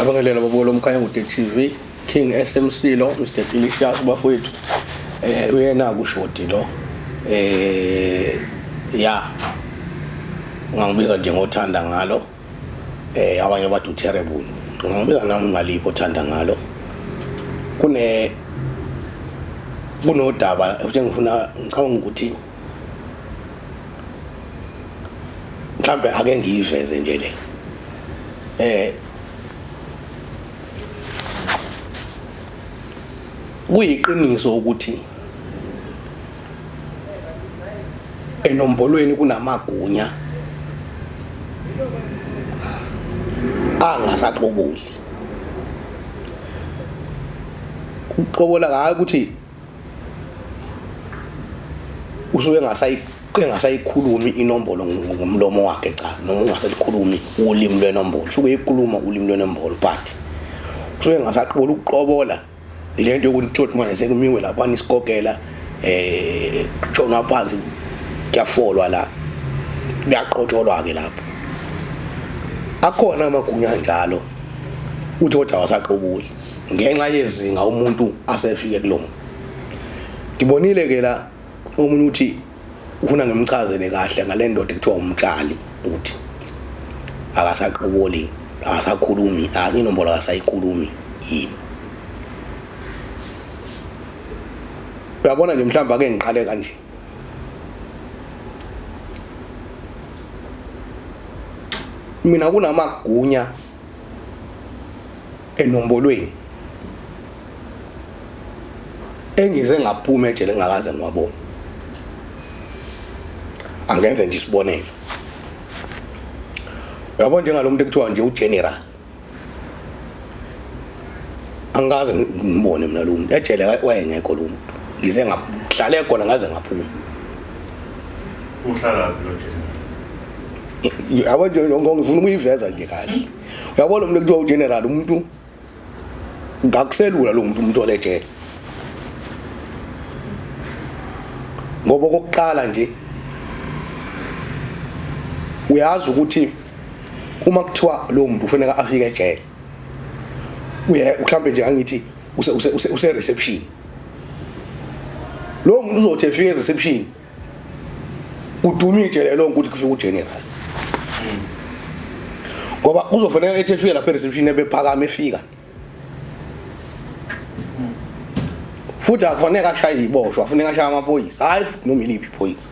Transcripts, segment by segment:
Abangelela babolo mkhaya ngude TV King SMC lo Mr Delicious bafowethu uyena kushoti lo ya ngangibiza nje ngothanda ngalo abanye bathi terrible ngibiza nami ngalipho othanda ngalo kunodaba ngifuna ngicabanga ukuthi mhlambe ake ngiyiveze nje le kuyiqiniso ukuthi enombolweni kunamagunya angasaxobuli ukuqobola ngayo ukuthi usuke engasayikhulumi inombolo ngomlomo wakhe cha noma ungasalikhulumi ulimi lwenombolo usuke ekhuluma ulimi lwenombolo but usuke engasaqobola ukuqobola lento yokuthi manje sekumiwe lapha isikokela kutshona phansi kuyafolwa la kuyaqotholwa ke lapho akhona amagunya njalo uthi kodwa wasaqobuli ngenxa yezinga umuntu asefike kulona ngibonile ke la omunye uthi ufuna ngimchazele kahle ngale ndoda ekuthiwa umtshali uthi akasaqoboli akasakhulumi inombolo akasayikhulumi yini uyabona nje mhlamba ake ngiqale kanje mina kunamagunya enombolweni engize ngaphuma ejele engakaze ngiwabona angenze nje isibonelo uyabona njengalomuntu ekuthiwa nje ugeneral angaze ngibone mina lo muntu ejele wayengekho lo muntu ngize ngahlale khona ngaze ngaphuma uhlala lo general yabo ngifuna ukuyiveza nje kahle uyabona umuntu ekuthiwa ugeneral umuntu ngakuselula lo muntu olejele ngoba kokuqala nje uyazi ukuthi uma kuthiwa lo muntu ufanele afike ejele mhlambe nje angithi use reception lo muntu uzothi efike reception udumile lo ukuthi kufike ugeneral ngoba uzofanele ethi efike lapha reception ebephakama efika futhi akufanele ashaya iboshwa afanele ashaya amaphoyisa hayi noma iliphi iphoyisa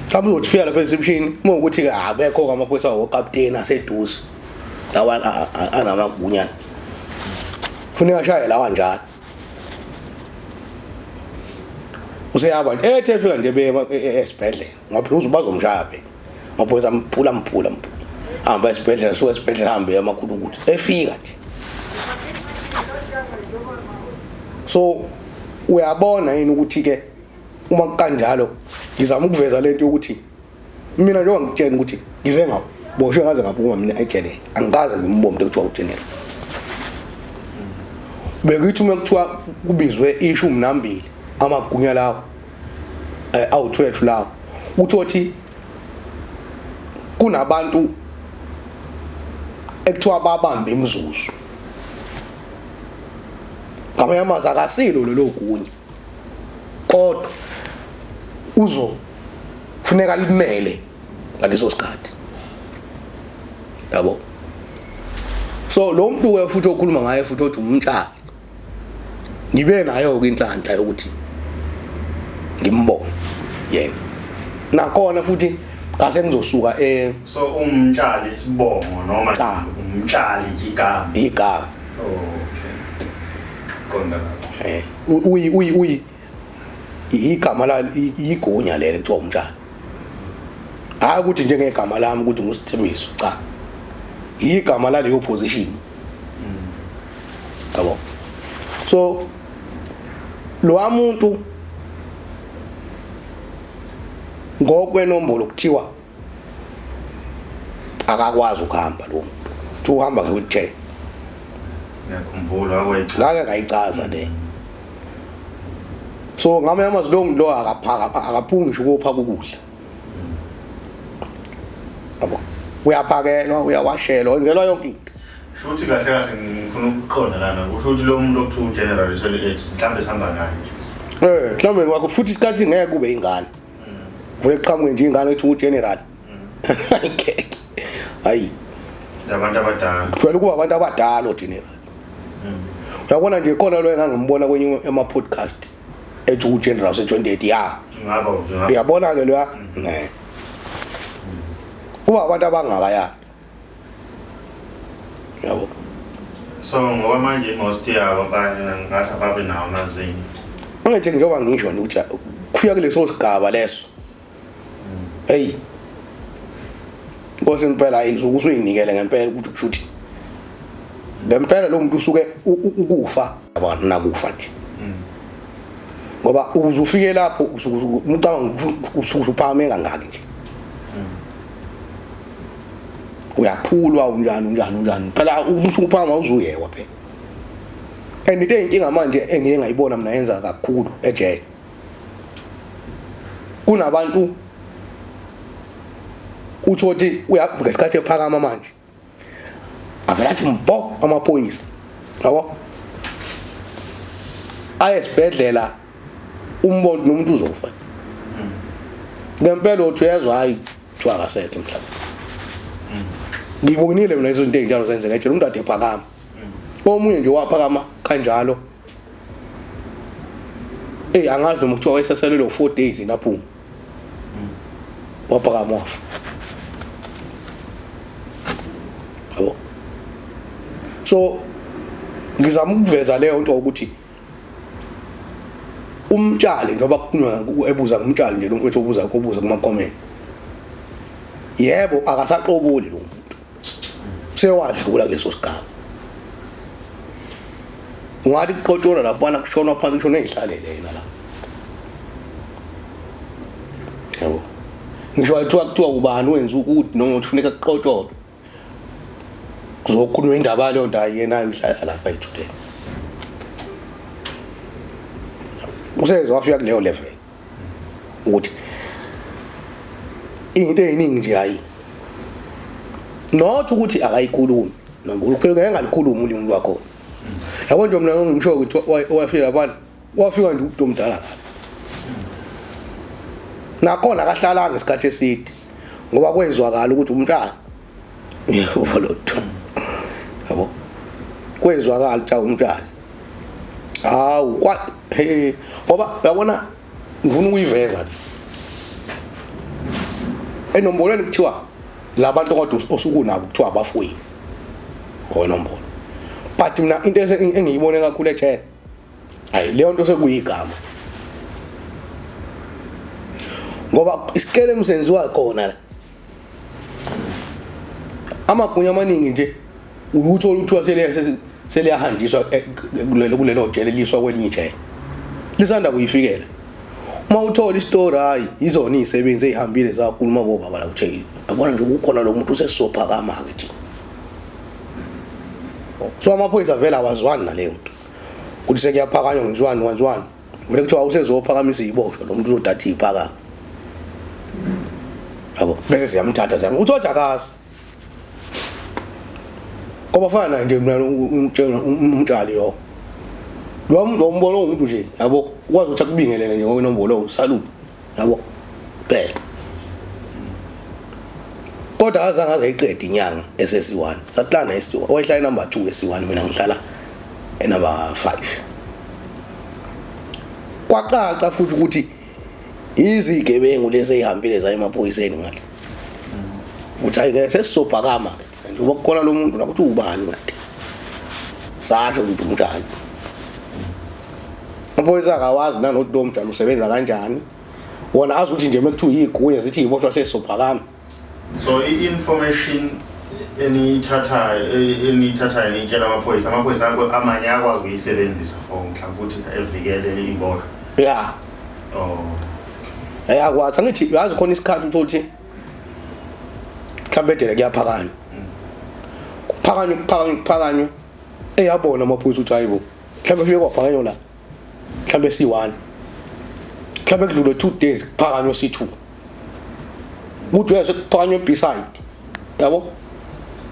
sabu uzofika lapha reception uma ukuthi abekho amaphoyisa okapteni aseduze lawa anamagunya kufanele ashaya lawa njalo useyaba ethi efika nje esibhedlela ngaphela uzobazomshaya phe maphoyisa mphula hamba esibhedlela suka esibhedlela hambe amakhulu ukuthi efika nje so uyabona yini ukuthi ke uma kanjalo ngizama ukuveza lento ukuthi mina njengoba ngitshela ukuthi ngize ngaboshwe ngaze ngaphuma mina ejele angikaze ngimbombe ekuthiwa ugeneral bekuthi uma kuthiwa kubizwe ishumi nambili amagunya lawo awu12 lawo uthothi kunabantu ekuthiwa babambe imizuzu ngamanye amazwi akasilo lelo gunya kodwa uzofuneka limele ngaleso sikhathi yabo so lo muntu we futhi okhuluma ngaye futhi othi umtshali ngibe nayo ke inhlanhla yokuthi ngimbone yena nakhona futhi ngase ngizosuka so umtshali sibongo noma umtshali igama okay qonda uyi igama la igunya lelo kuthiwa umtshali hayi ukuthi njengegama lami ukuthi ngusithemiso cha igama la leyo position yabo so lo muntu ngokwenombolo kuthiwa akakwazi ukuhamba lo muntu uthi uhamba nge-wheelchair ngiyakhumbula ngake ngayichaza le so ngamanye amazwi lo muntu akaphungi ngisho ukupha ukudla yabo uyaphakelwa uyawashelwa wenzelwa yonke into Shuthi kahle kahle ngifuna ukuqonda lana kusho ukuthi lo muntu okuthiwa general etshele AIDS mhlambe sihamba naye nje. Mhlawumbe kwakho futhi isikhathi ngeke kube ingane. Vele qhamuke nje ingane ethi ugeneral. Hayi. Abantu abadala. Kujwayele kuba abantu abadala ugeneral. Uyabona nje khona lo engangimbona kwenye ema podcast ethi ugeneral se28 ya. Ngaba nje. Uyabona ke lo ya? Ne. Kuba abantu abangakaya. Yabo. So ngoba manje most yabo abanye ngathi ababe nawo amazinyo. Angithi njengoba ngisho ukuthi kufika kuleso sigaba leso. Hey. Ngoba impela usuyinikele ngempela ukuthi kushuthi. Ngempela lo muntu usuke ukufa abantu nakufa nje. Ngoba uzufike lapho umcabanga usuphakame kangaki nje. Uyaphulwa unjani phela usuphakama uzuyewa phela. And into enkinga manje engeke ngayibona mina yenza kakhulu ejele. Kunabantu uthothi ngesikhathi ephakama manje. Avela athi mbo amaphoyisa. Yabo? Ayesibhedlela umboni nomuntu uzofa. Ngempela uthi uyezwa hayi kuthiwa akasekho mhlawumbe. Ngibonile mina izinto ezinjalo zenzeka nje umuntu ade ephakama. Omunye nje waphakama kanjalo. Angazi noma kuthiwa wayesaselelwe 4 days inaphuma. Waphakama wafa. Yabo. So ngizama ukuveza leyo nto ukuthi umtshali njengoba kukhulunywa ebuza ngumtshali nje lo mfowethu obuza kuma comment. Yebo akasaqobuli lo muntu. Sewadlula kuleso sigaba. Ungathi kuqotshona lapho bana kushona phansi kushona ezihlalele yena la. Yabo. Ngisho kuthiwa ubani wenza ukuthi noma ufuneka kuqotshona. Kuzokhulunywa indaba leyo nto yena uhlala lapha ethutheni. Useze wafika kuleyo level. Ukuthi into eziningi nje hayi. Not ukuthi akayikhulumi. Noma uphela ngalikhuluma ulimi lwakho. Yabo nje mina ngisho ukuthi wafika abantu wafika nje umuntu omdala kabi. Nakhona akahlala ngesikhathi eside ngoba kwezwakala ukuthi umntana yebo lo nto. Yabo. Kwezwakala ukuthi umntana. Hawu ngoba yabona ngifuna ukuyiveza. Enombolweni kuthiwa labantu kodwa osukunabo kuthiwa abafuyi. Ngonombolo. But mina into engiyibone kakhulu ejele. Hayi leyo nto sekuyigama. Ngoba isikele emsenziwa khona la. Amagunya amaningi nje uthola ukuthiwa seliyahanjiswa kulelo jele liswa kwelinye ijele. Lisanda kuyifikela. Uma uthola istory hayi izona izisebenzi ezihambile zakhuluma kobaba la kuthi yabona nje ukukhona lo muntu usesophakama ke. So amaphoyisa vela awazwani naleyo nto. Kuthi sekuyaphakanywa ngenziwani. Vele kuthiwa usezophakamisa iboshwa lo muntu uzodatha iphakama. Yabo bese siyamthatha uthola akasi. Ngoba fana nje mina umtshali lo. Lo muntu ombona umuntu nje yabo ukwazi ukuthi akubingelele nje ngokwenombolo salute. Yabo. Phela. Kodwa azange azayiqeda inyanga SS1. Sahlala esi1. Wayehlala number 2 esi1 mina ngihlala number 5. Kwacaca futhi ukuthi izigebengu lezi ezihambile za emaphoyiseni ngale. Uthi ayike sesisophakama ke. Njengoba kukhona lo muntu nakuthi ubani ngathi. Sasho ukuthi umntana. Amaphoyisa akawazi nanokuthi lo mntana usebenza kanjani. Wona azi ukuthi nje mekuthiwa yigunya zithi iboshwa sesisophakama. So information enithatha nitshela amaphoyisa akho amanye akwazi ukuyisebenzisa for mhlawumbe ukuthi evikele iboshwa. Yeah. Oh. Ayakwazi angithi yazi khona isikhathi ukuthi mhlawumbe dele kuyaphakanywa. Kuphakanywa. Eyabona amaphoyisa ukuthi hayibo. Mhlawumbe kufike kwaphakanywa la. Mhlawumbe si1. Mhlawumbe kudlule 2 days kuphakanywa si2. Kuthi uyase kuphakanywa beside. yabo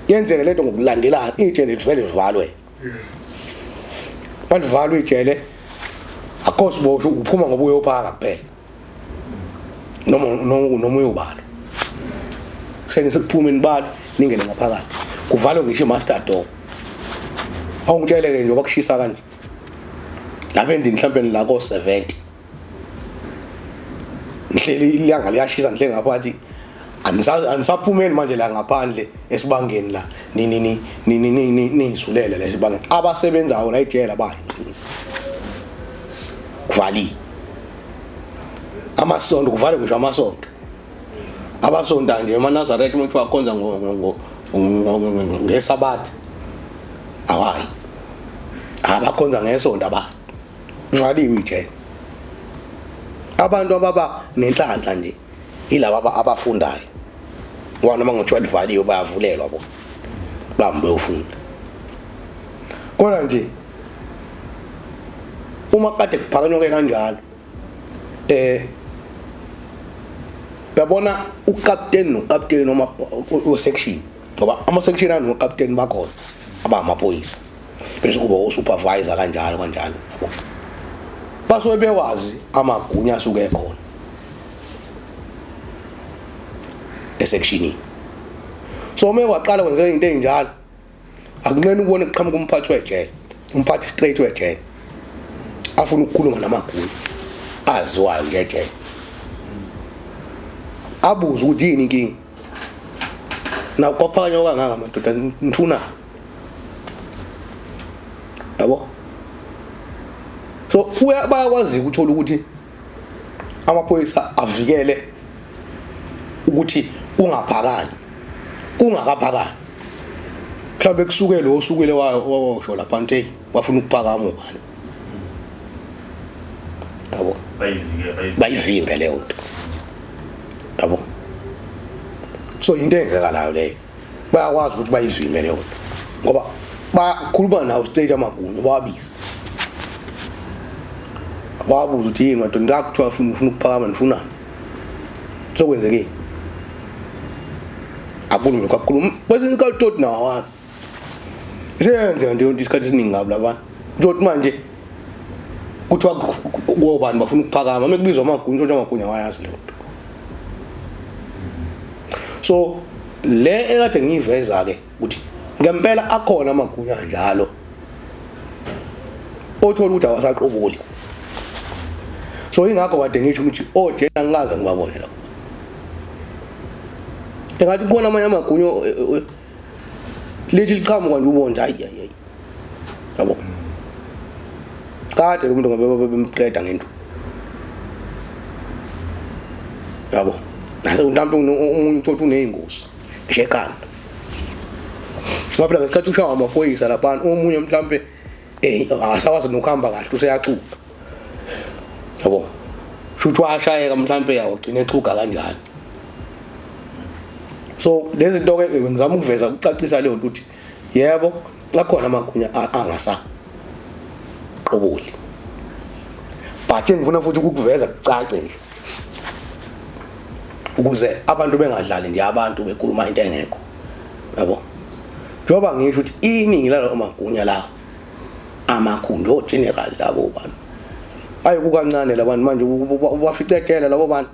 yenzeke lento ngokulandelana ijele livele livalwe balivalwe ijele akho sibosho uphuma ngoba uyophaka kuphela noma uyobala sengikuphuma inibala ningene ngaphakathi kuvalwe ngisho master door awungitsheleke nje bakushisa kanje lapha endini mhlawumbe la ko 70 ngihleli ilanga liyashisa ngihleli ngaphakathi anisaphumeni manje la ngaphandle esibangeni la nizulele lesibangeni abasebenzayo la ejele abayi emsebenzini kuvali amasonto kuvale ngisho amasonto abasonta nje eManazareth umuntu wakhonza ngesabatha awayi abakhonza ngesonto abantu kuvaliwe ijele abantu ababa nenhlanhla nje ilaba abafundayo ngoba mangithiwa livaliwe bayavulelwa bo bambe ufunda kodwa nje uma kade kuphakanywa kanjalo yabona ukapteni nokapteni noma section ngoba ama section anu captain bakhona abamaphoyisa bese kuba usupervisor kanjalo yabo basobe bewazi amagunya asuke ekhona esection so uma waqala kwenza into enjalo akunqeni ukubona iqhamuka umphathi wejele umphathi straight wejele afuna ukukhuluma namagunya aziwayo ngejele abuza ukuthi yini inkingi na kwaphanya okangaka madoda ngifuna yabo so bayakwazi ukuthola ukuthi amaphoyisa avikele ukuthi kungakaphakani mhlawumbe kusuke lo osukile washo lapha nje wafuna ukuphakama ubani yabo bayivimbe leyo nto yabo so into engekalayo leyo bayakwazi ukuthi bayivimbe leyo nto ngoba bakhuluma nawo stage amagunya bawabiza babuza ukuthi yini madoda ngakuthiwa ufuna ukuphakama nifunani sokwenzekeni akulume kwakhuluma bese nikathoti nawazi isenze nje isikhathi esiningi ngabo labantu uthi manje kuthiwa kubani bafuna ukuphakama mekubizwa amagunya nje amagunya wayazi lo so le ekade ngiveza ke ukuthi ngempela akhona amagunya njalo othola ukuthi awasaqoboli so ingakho kade ngisho ukuthi ojena ngikaze ngibabone la engathi kubona amanye amagunya lithi liqhamuka nje ubona hayi yabo kade lo muntu ngabe bemqeda ngento yabo nase mhlawumbe umuntu uthola uneyingozi eshekana ngoba ngesikhathi ushawa amaphoyisa lapha omunye mhlawumbe asawazi nokuhamba kahle useyaxuka yabo shuthi washayeka mhlawumbe yawo gcina exuka kanjalo so lezi zinto ke ngizama ukuveza ukucacisa leyo nto ukuthi yebo akhona amagunya angasa qoboli but ngifuna futhi ukuveza kucace nje ukuze abantu bengadlali nje abantu bekhuluma into engekho yabo njoba ngisho ukuthi iningi lalo magunya la amakhulu o general labo bantu ayi kukancane labantu manje baficetela labo bantu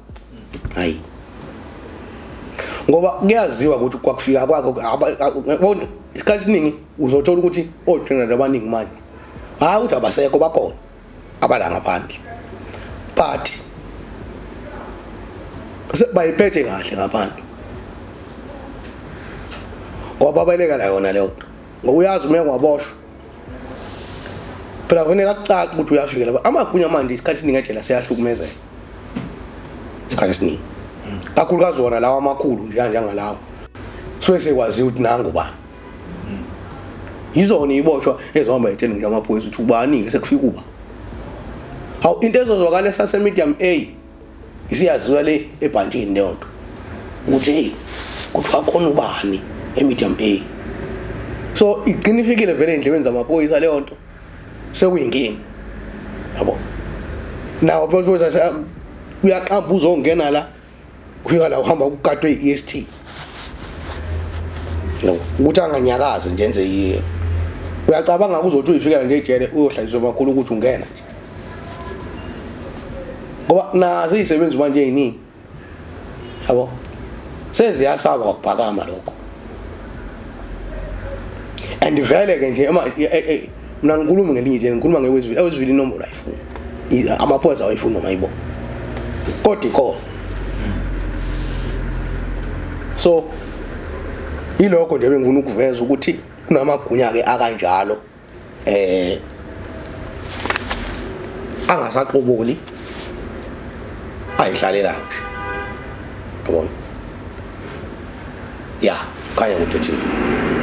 hayi ngoba kuyaziwa ukuthi kwakufika kwakho isikhathi esiningi uzothola ukuthi o general abaningi manje hayi ukuthi abasekho bakhona abala ngaphandle but bayiphethe kahle ngaphandle ngoba baleka la yona leyo ngoba uyazi uma kwaboshwa phela kufanele akucace ukuthi uyafika lapha amagunya manje isikhathi esiningi ejele seyahlukumezeka isikhathi esiningi kakhulukazi wona lawa amakhulu njengalawo suke sekwazi ukuthi nangu bani izona iboshwa ezohamba etshela nje amaphoyisa ukuthi ubani sekufika uba hawu into ezozwakala sase medium A isiyaziwa le ebhantshini leyo nto ukuthi hey kuthiwa khona ubani emedium A so igcinifikile vele endlebeni zamaphoyisa leyo nto sekuyinkingi yabo nawo bese uyaqamba uzongena la ufika la uhamba ukukatwe iEST no ukuthi anganyakazi nje enze yiyo uyacabanga uzothi uyifikela nje ejele uyohlaliswa makhulu ukuthi ungena nje ngoba nazi izisebenzi manje eziningi yabo seziyasaba ukuphakama lokho and vele ke nje mina ngikhuluma ngelinye nje ngikhuluma ngewezivile inombolo ayifuni amaphoyisa awayifuni noma ayibona kodwa ikho so ilokho nje bengifuna ukuveza ukuthi kunamagunya ke akanjalo angasaqoboli ayihlalela nje yabona ya khaya ukuthi TV